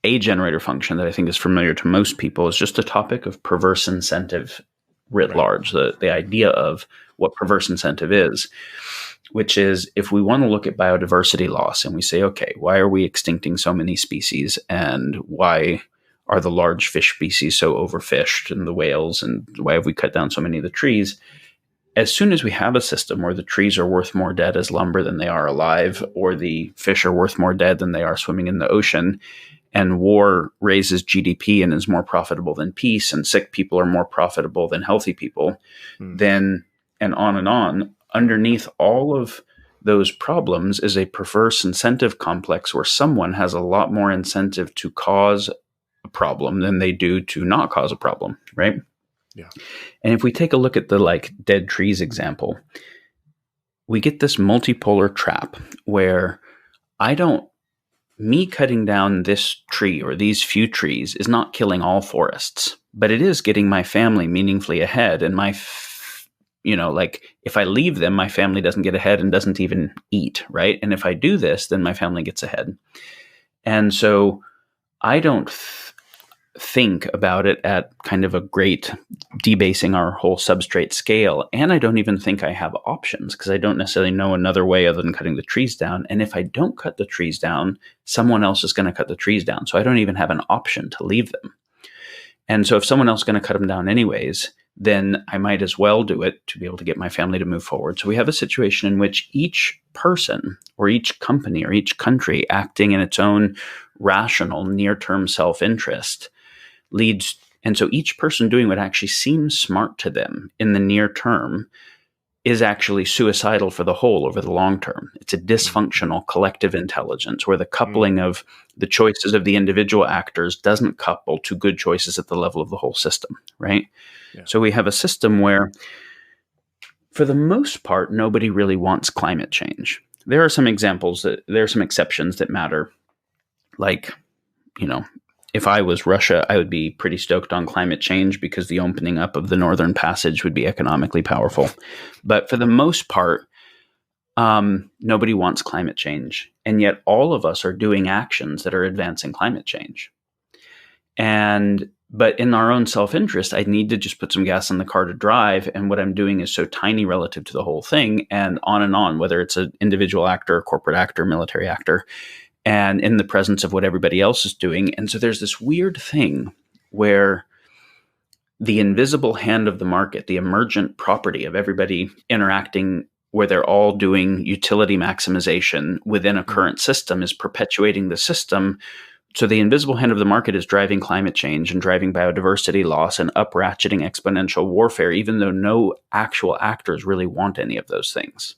a generator function that I think is familiar to most people is just a topic of perverse incentive writ large, the idea of what perverse incentive is, which is if we want to look at biodiversity loss and we say, okay, why are we extincting so many species, and why are the large fish species so overfished, and the whales, and why have we cut down so many of the trees? As soon as we have a system where the trees are worth more dead as lumber than they are alive, or the fish are worth more dead than they are swimming in the ocean, and war raises GDP and is more profitable than peace, and sick people are more profitable than healthy people, then, and on, underneath all of those problems is a perverse incentive complex where someone has a lot more incentive to cause a problem than they do to not cause a problem, right? Yeah. And if we take a look at the dead trees example, we get this multipolar trap where me cutting down this tree or these few trees is not killing all forests, but it is getting my family meaningfully ahead. And if I leave them, my family doesn't get ahead and doesn't even eat, right? And if I do this, then my family gets ahead. And so I don't think about it at kind of a great debasing our whole substrate scale. And I don't even think I have options because I don't necessarily know another way other than cutting the trees down. And if I don't cut the trees down, someone else is going to cut the trees down. So I don't even have an option to leave them. And so if someone else is going to cut them down anyways, then I might as well do it to be able to get my family to move forward. So we have a situation in which each person or each company or each country acting in its own rational near-term self-interest leads. And so each person doing what actually seems smart to them in the near term is actually suicidal for the whole over the long term. It's a dysfunctional collective intelligence where the coupling of the choices of the individual actors doesn't couple to good choices at the level of the whole system, right? Yeah. So we have a system where, for the most part, nobody really wants climate change. There are some examples there are some exceptions that matter. Like, if I was Russia, I would be pretty stoked on climate change because the opening up of the Northern Passage would be economically powerful. But for the most part, nobody wants climate change. And yet all of us are doing actions that are advancing climate change. But in our own self-interest, I need to just put some gas in the car to drive. And what I'm doing is so tiny relative to the whole thing, and on, whether it's an individual actor, corporate actor, military actor, and in the presence of what everybody else is doing. And so there's this weird thing where the invisible hand of the market, the emergent property of everybody interacting, where they're all doing utility maximization within a current system, is perpetuating the system. So the invisible hand of the market is driving climate change and driving biodiversity loss and up-ratcheting exponential warfare, even though no actual actors really want any of those things.